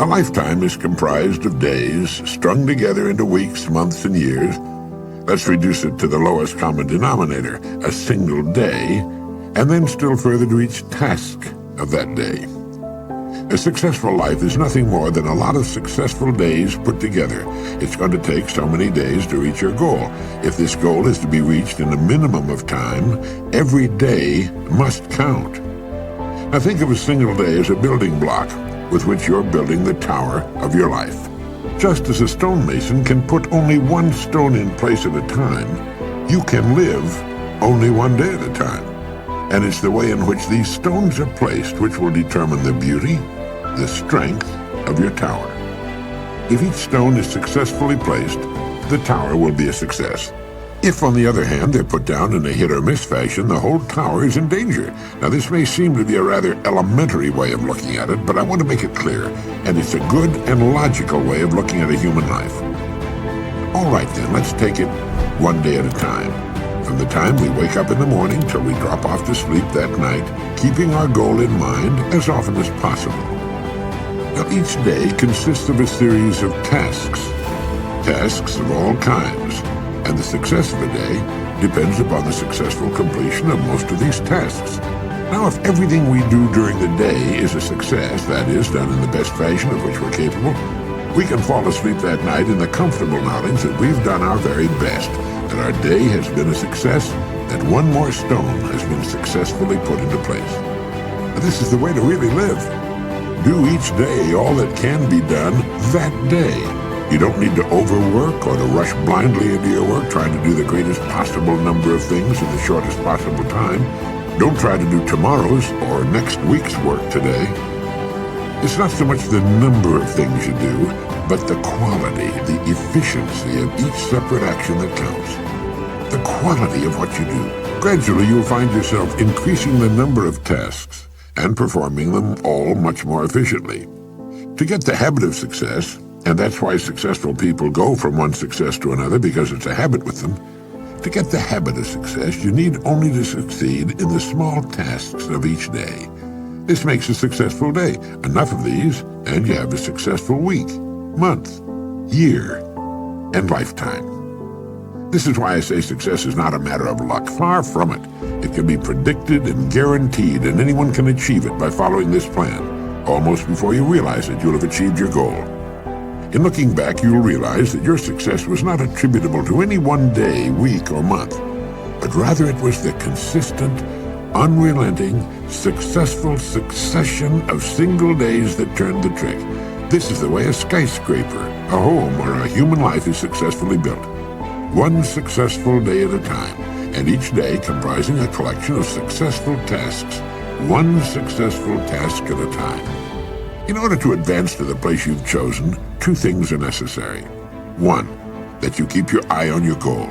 A lifetime is comprised of days strung together into weeks, months, and years. Let's reduce it to the lowest common denominator, a single day, and then still further to each task of that day. A successful life is nothing more than a lot of successful days put together. It's going to take so many days to reach your goal. If this goal is to be reached in a minimum of time, every day must count. Now think of a single day as a building block with which you're building the tower of your life. Just as a stonemason can put only one stone in place at a time, you can live only one day at a time. And it's the way in which these stones are placed which will determine the beauty, the strength of your tower. If each stone is successfully placed, the tower will be a success. If, on the other hand, they're put down in a hit-or-miss fashion, the whole tower is in danger. Now, this may seem to be a rather elementary way of looking at it, but I want to make it clear, and it's a good and logical way of looking at a human life. All right, then, let's take it one day at a time. From the time we wake up in the morning till we drop off to sleep that night, keeping our goal in mind as often as possible. Now, each day consists of a series of tasks of all kinds, and the success of a day depends upon the successful completion of most of these tasks. Now, if everything we do during the day is a success, that is, done in the best fashion of which we're capable, we can fall asleep that night in the comfortable knowledge that we've done our very best, that our day has been a success, that one more stone has been successfully put into place. But this is the way to really live. Do each day all that can be done that day. You don't need to overwork or to rush blindly into your work trying to do the greatest possible number of things in the shortest possible time. Don't try to do tomorrow's or next week's work today. It's not so much the number of things you do, but the quality, the efficiency of each separate action that counts. The quality of what you do. Gradually, you'll find yourself increasing the number of tasks and performing them all much more efficiently. To get the habit of success, and that's why successful people go from one success to another, because it's a habit with them. To get the habit of success, you need only to succeed in the small tasks of each day. This makes a successful day. Enough of these, and you have a successful week, month, year, and lifetime. This is why I say success is not a matter of luck. Far from it. It can be predicted and guaranteed, and anyone can achieve it by following this plan. Almost before you realize it, you'll have achieved your goal. In looking back, you'll realize that your success was not attributable to any one day, week, or month, but rather it was the consistent, unrelenting, successful succession of single days that turned the trick. This is the way a skyscraper, a home, or a human life is successfully built. One successful day at a time, and each day comprising a collection of successful tasks, one successful task at a time. In order to advance to the place you've chosen, two things are necessary. One, that you keep your eye on your goal,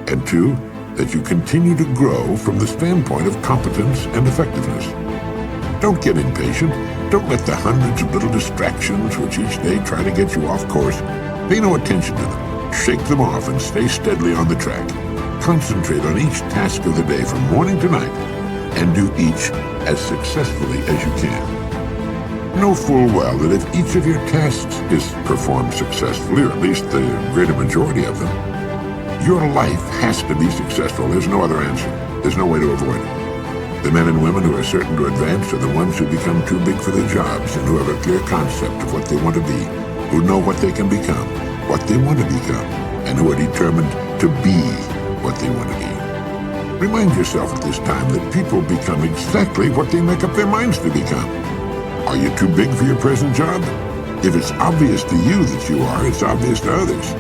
and two, that you continue to grow from the standpoint of competence and effectiveness. Don't get impatient. Don't let the hundreds of little distractions which each day try to get you off course. Pay no attention to them. Shake them off and stay steadily on the track. Concentrate on each task of the day from morning to night, and do each as successfully as you can. Know full well that if each of your tasks is performed successfully, or at least the greater majority of them, your life has to be successful. There's no other answer. There's no way to avoid it. The men and women who are certain to advance are the ones who become too big for their jobs and who have a clear concept of what they want to be, who know what they can become, what they want to become, and who are determined to be what they want to be. Remind yourself at this time that people become exactly what they make up their minds to become. Are you too big for your present job? If it's obvious to you that you are, it's obvious to others.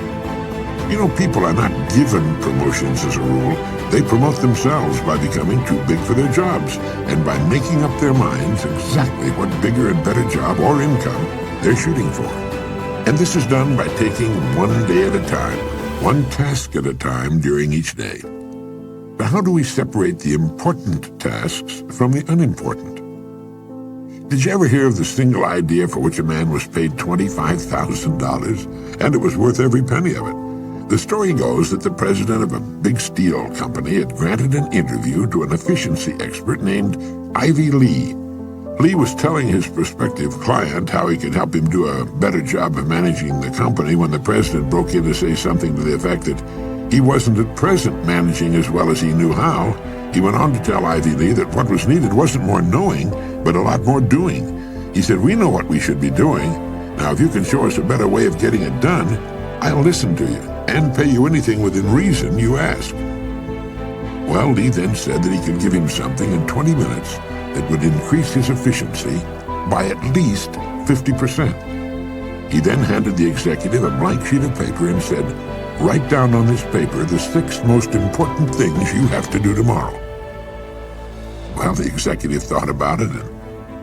You know, people are not given promotions as a rule. They promote themselves by becoming too big for their jobs and by making up their minds exactly what bigger and better job or income they're shooting for. And this is done by taking one day at a time, one task at a time during each day. But how do we separate the important tasks from the unimportant? Did you ever hear of the single idea for which a man was paid $25,000, and it was worth every penny of it? The story goes that the president of a big steel company had granted an interview to an efficiency expert named Ivy Lee. Lee was telling his prospective client how he could help him do a better job of managing the company when the president broke in to say something to the effect that he wasn't at present managing as well as he knew how. He went on to tell Ivy Lee that what was needed wasn't more knowing, but a lot more doing. He said, "We know what we should be doing. Now, if you can show us a better way of getting it done, I'll listen to you and pay you anything within reason you ask." Well, Lee then said that he could give him something in 20 minutes that would increase his efficiency by at least 50%. He then handed the executive a blank sheet of paper and said, "Write down on this paper the 6 most important things you have to do tomorrow." Well, the executive thought about it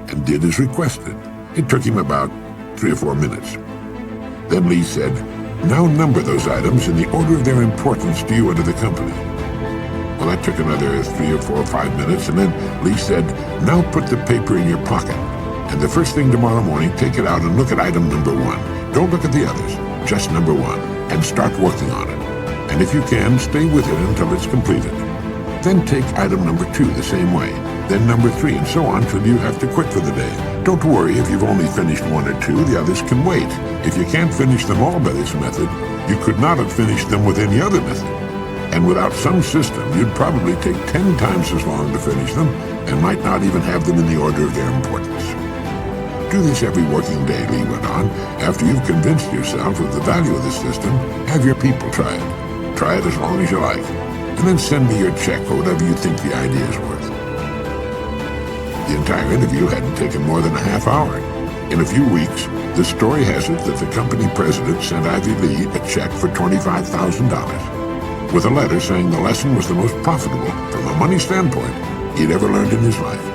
and did as requested. It took him about 3 or 4 minutes. Then Lee said, "Now number those items in the order of their importance to you and to the company." Well, that took another 3 or 4 or 5 minutes, and then Lee said, "Now put the paper in your pocket, and the first thing tomorrow morning, take it out and look at item number 1. Don't look at the others, just number 1, and start working on it. And if you can, stay with it until it's completed. Then take item number 2 the same way, then number 3, and so on till you have to quit for the day. Don't worry if you've only finished 1 or 2, the others can wait. If you can't finish them all by this method, you could not have finished them with any other method. And without some system, you'd probably take 10 times as long to finish them and might not even have them in the order of their importance." Do this every working day, Lee went on. After you've convinced yourself of the value of the system, have your people try it. Try it as long as you like, and then send me your check or whatever you think the idea is worth. The entire interview hadn't taken more than a half hour. In a few weeks, the story has it that the company president sent Ivy Lee a check for $25,000, with a letter saying the lesson was the most profitable, from a money standpoint, he'd ever learned in his life.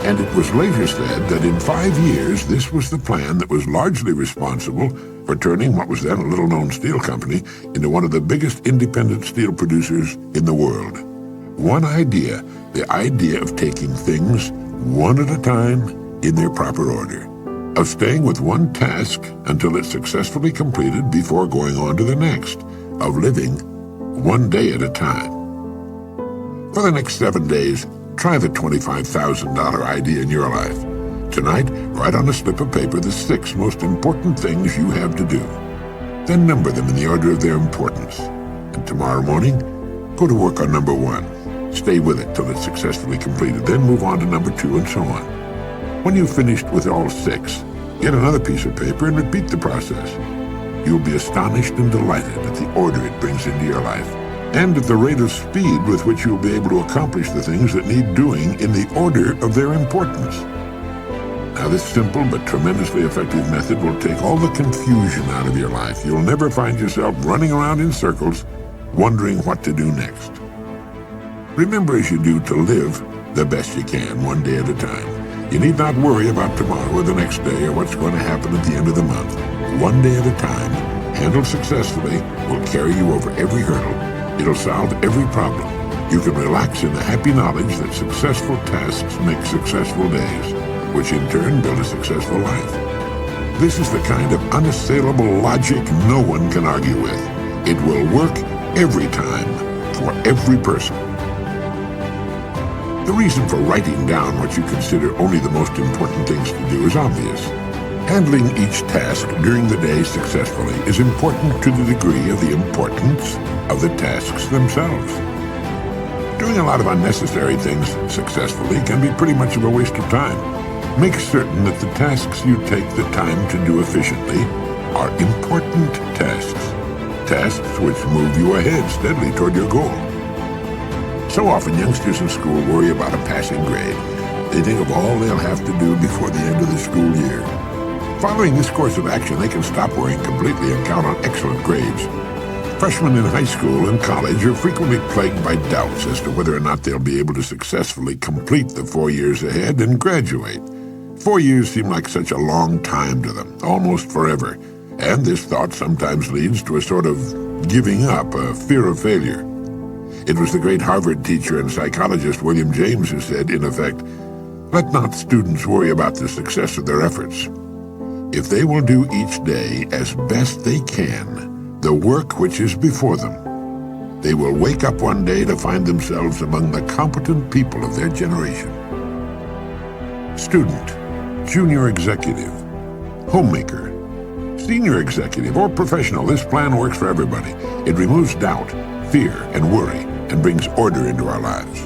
And it was later said that in 5 years, this was the plan that was largely responsible for turning what was then a little-known steel company into one of the biggest independent steel producers in the world. One idea, the idea of taking things one at a time in their proper order, of staying with one task until it's successfully completed before going on to the next, of living one day at a time. For the next 7 days, try the $25,000 idea in your life. Tonight, write on a slip of paper the 6 most important things you have to do. Then number them in the order of their importance. And tomorrow morning, go to work on number 1. Stay with it till it's successfully completed. Then move on to number 2 and so on. When you've finished with all 6, get another piece of paper and repeat the process. You'll be astonished and delighted at the order it brings into your life, and at the rate of speed with which you'll be able to accomplish the things that need doing in the order of their importance. Now, this simple but tremendously effective method will take all the confusion out of your life. You'll never find yourself running around in circles, wondering what to do next. Remember, as you do, to live the best you can, one day at a time. You need not worry about tomorrow or the next day or what's going to happen at the end of the month. One day at a time, handled successfully, will carry you over every hurdle. It'll solve every problem. You can relax in the happy knowledge that successful tasks make successful days, which in turn build a successful life. This is the kind of unassailable logic no one can argue with. It will work every time, for every person. The reason for writing down what you consider only the most important things to do is obvious. Handling each task during the day successfully is important to the degree of the importance of the tasks themselves. Doing a lot of unnecessary things successfully can be pretty much of a waste of time. Make certain that the tasks you take the time to do efficiently are important tasks. Tasks which move you ahead steadily toward your goal. So often youngsters in school worry about a passing grade. They think of all they'll have to do before the end of the school year. Following this course of action, they can stop worrying completely and count on excellent grades. Freshmen in high school and college are frequently plagued by doubts as to whether or not they'll be able to successfully complete the 4 years ahead and graduate. 4 years seem like such a long time to them, almost forever, and this thought sometimes leads to a sort of giving up, a fear of failure. It was the great Harvard teacher and psychologist William James who said, in effect, "Let not students worry about the success of their efforts. If they will do each day as best they can the work which is before them, they will wake up one day to find themselves among the competent people of their generation." Student, junior executive, homemaker, senior executive, or professional, this plan works for everybody. It removes doubt, fear, and worry, and brings order into our lives.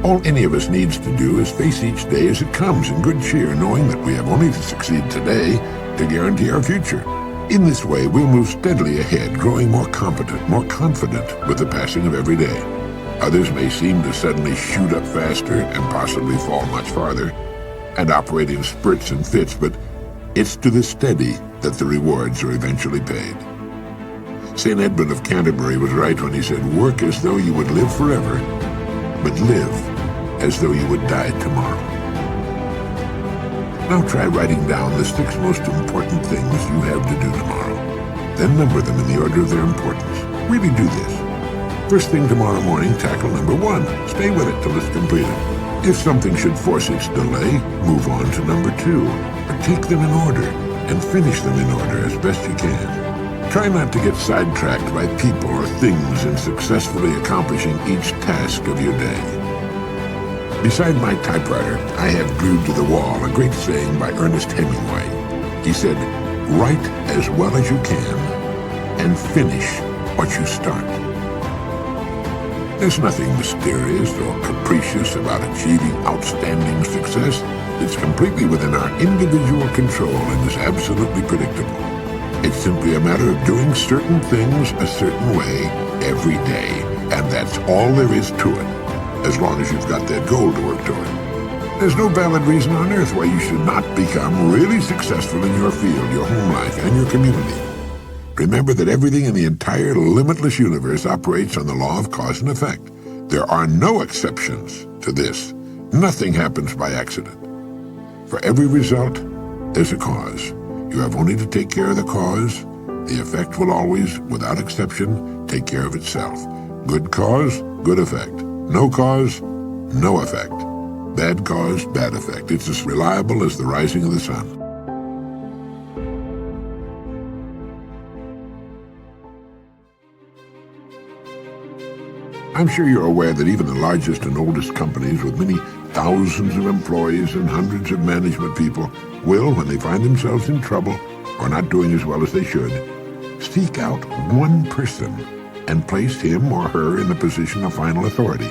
All any of us needs to do is face each day as it comes in good cheer, knowing that we have only to succeed today to guarantee our future. In this way, we'll move steadily ahead, growing more competent, more confident with the passing of every day. Others may seem to suddenly shoot up faster and possibly fall much farther, and operate in spurts and fits, but it's to the steady that the rewards are eventually paid. St. Edmund of Canterbury was right when he said, "Work as though you would live forever, but live as though you would die tomorrow." Now try writing down the 6 most important things you have to do tomorrow. Then number them in the order of their importance. Really do this. First thing tomorrow morning, tackle number 1. Stay with it till it's completed. If something should force its delay, move on to number 2. But take them in order and finish them in order as best you can. Try not to get sidetracked by people or things in successfully accomplishing each task of your day. Beside my typewriter, I have glued to the wall a great saying by Ernest Hemingway. He said, "Write as well as you can and finish what you start." There's nothing mysterious or capricious about achieving outstanding success. It's completely within our individual control and is absolutely predictable. It's simply a matter of doing certain things a certain way every day, and that's all there is to it, as long as you've got that goal to work toward. There's no valid reason on earth why you should not become really successful in your field, your home life, and your community. Remember that everything in the entire limitless universe operates on the law of cause and effect. There are no exceptions to this. Nothing happens by accident. For every result, there's a cause. You have only to take care of the cause. The effect will always, without exception, take care of itself. Good cause, good effect. No cause, no effect. Bad cause, bad effect. It's as reliable as the rising of the sun. I'm sure you're aware that even the largest and oldest companies with many thousands of employees and hundreds of management people will, when they find themselves in trouble or not doing as well as they should, seek out one person and place him or her in the position of final authority.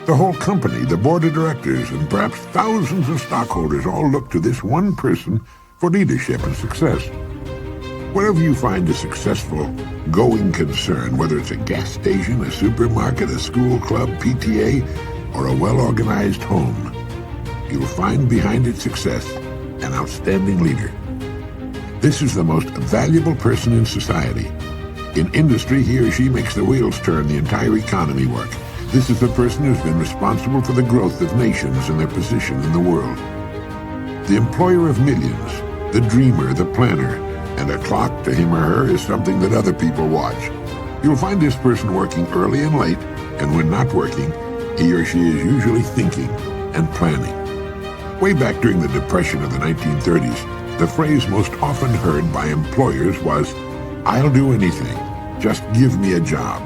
The whole company, the board of directors, and perhaps thousands of stockholders all look to this one person for leadership and success. Wherever you find a successful, going concern, whether it's a gas station, a supermarket, a school club, PTA, or a well-organized home, you'll find behind its success an outstanding leader. This is the most valuable person in society. In industry, he or she makes the wheels turn, the entire economy work. This is the person who's been responsible for the growth of nations and their position in the world. The employer of millions, the dreamer, the planner, and a clock to him or her is something that other people watch. You'll find this person working early and late, and when not working, he or she is usually thinking and planning. Way back during the Depression of the 1930s, the phrase most often heard by employers was, "I'll do anything, just give me a job."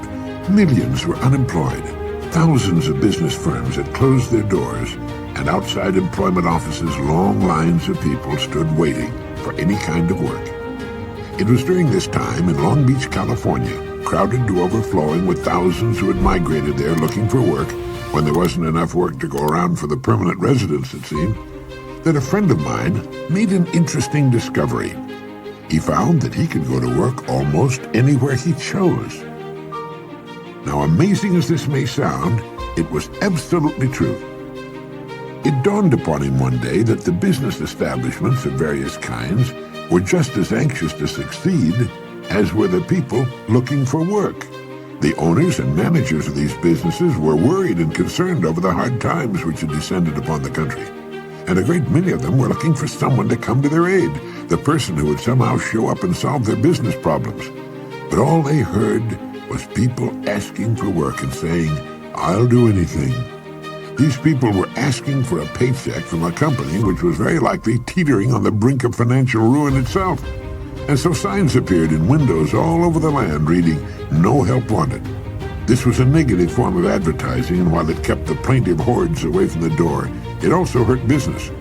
Millions were unemployed. Thousands of business firms had closed their doors, and outside employment offices, long lines of people stood waiting for any kind of work. It was during this time in Long Beach, California, crowded to overflowing with thousands who had migrated there looking for work, when there wasn't enough work to go around for the permanent residents, it seemed, that a friend of mine made an interesting discovery. He found that he could go to work almost anywhere he chose. Now, amazing as this may sound, it was absolutely true. It dawned upon him one day that the business establishments of various kinds were just as anxious to succeed as were the people looking for work. The owners and managers of these businesses were worried and concerned over the hard times which had descended upon the country. And a great many of them were looking for someone to come to their aid, the person who would somehow show up and solve their business problems. But all they heard was people asking for work and saying, "I'll do anything." These people were asking for a paycheck from a company which was very likely teetering on the brink of financial ruin itself. And so signs appeared in windows all over the land reading, "No help wanted." This was a negative form of advertising, and while it kept the plaintive hordes away from the door, it also hurt business.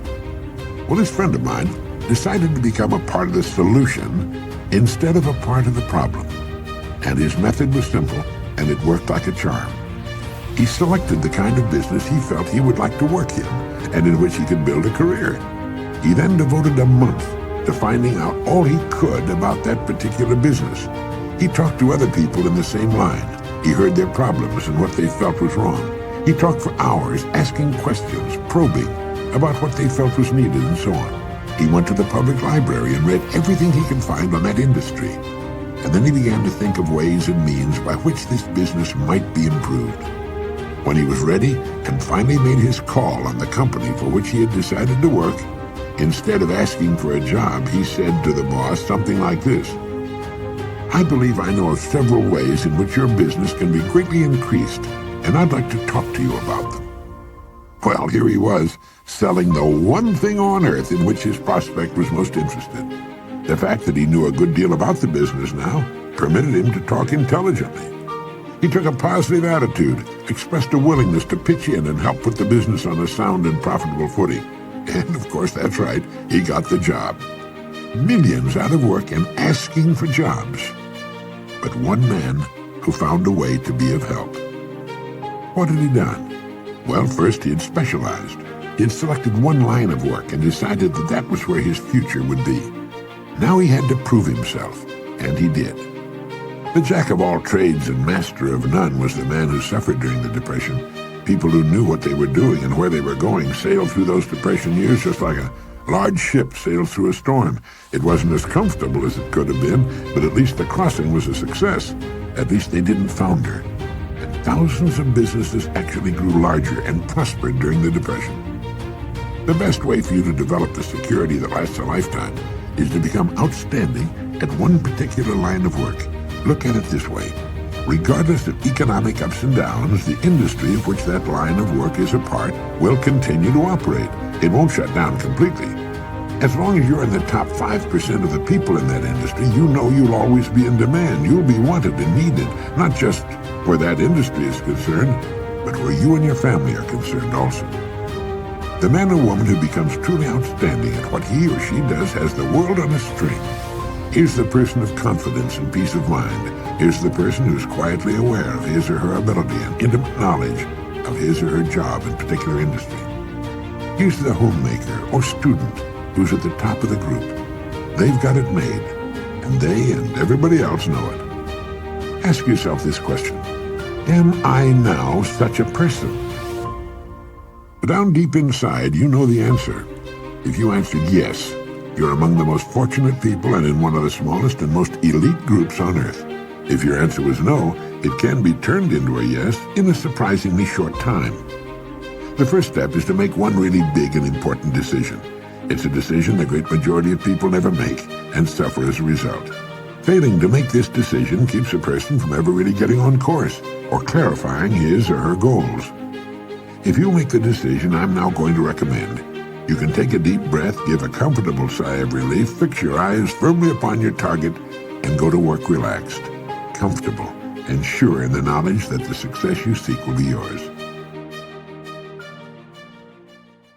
Well, this friend of mine decided to become a part of the solution instead of a part of the problem. And his method was simple, and it worked like a charm. He selected the kind of business he felt he would like to work in, and in which he could build a career. He then devoted a month to finding out all he could about that particular business. He talked to other people in the same line. He heard their problems and what they felt was wrong. He talked for hours, asking questions, probing about what they felt was needed and so on. He went to the public library and read everything he could find on that industry. And then he began to think of ways and means by which this business might be improved. When he was ready and finally made his call on the company for which he had decided to work, instead of asking for a job, he said to the boss something like this: "I believe I know of several ways in which your business can be greatly increased, and I'd like to talk to you about them." Well, here he was, selling the one thing on earth in which his prospect was most interested. The fact that he knew a good deal about the business now permitted him to talk intelligently. He took a positive attitude, expressed a willingness to pitch in and help put the business on a sound and profitable footing. And of course, that's right, he got the job. Millions out of work and asking for jobs. But one man who found a way to be of help. What had he done? Well, first he had specialized. He had selected one line of work and decided that that was where his future would be. Now he had to prove himself, and he did. The jack of all trades and master of none was the man who suffered during the Depression. People who knew what they were doing and where they were going sailed through those Depression years just like a large ship sails through a storm. It wasn't as comfortable as it could have been, but at least the crossing was a success. At least they didn't founder. And thousands of businesses actually grew larger and prospered during the Depression. The best way for you to develop the security that lasts a lifetime is to become outstanding at one particular line of work. Look at it this way. Regardless of economic ups and downs, the industry of which that line of work is a part will continue to operate. It won't shut down completely. As long as you're in the top 5% of the people in that industry, you know you'll always be in demand. You'll be wanted and needed, not just where that industry is concerned, but where you and your family are concerned also. The man or woman who becomes truly outstanding at what he or she does has the world on a string. Here's the person of confidence and peace of mind. Here's the person who's quietly aware of his or her ability and intimate knowledge of his or her job in particular industry. Here's the homemaker or student who's at the top of the group. They've got it made, and they and everybody else know it. Ask yourself this question: am I now such a person? But down deep inside, you know the answer. If you answered yes, you're among the most fortunate people and in one of the smallest and most elite groups on earth. If your answer was no, it can be turned into a yes in a surprisingly short time. The first step is to make one really big and important decision. It's a decision the great majority of people never make and suffer as a result. Failing to make this decision keeps a person from ever really getting on course or clarifying his or her goals. If you make the decision I'm now going to recommend, you can take a deep breath, give a comfortable sigh of relief, fix your eyes firmly upon your target, and go to work relaxed, comfortable, and sure in the knowledge that the success you seek will be yours.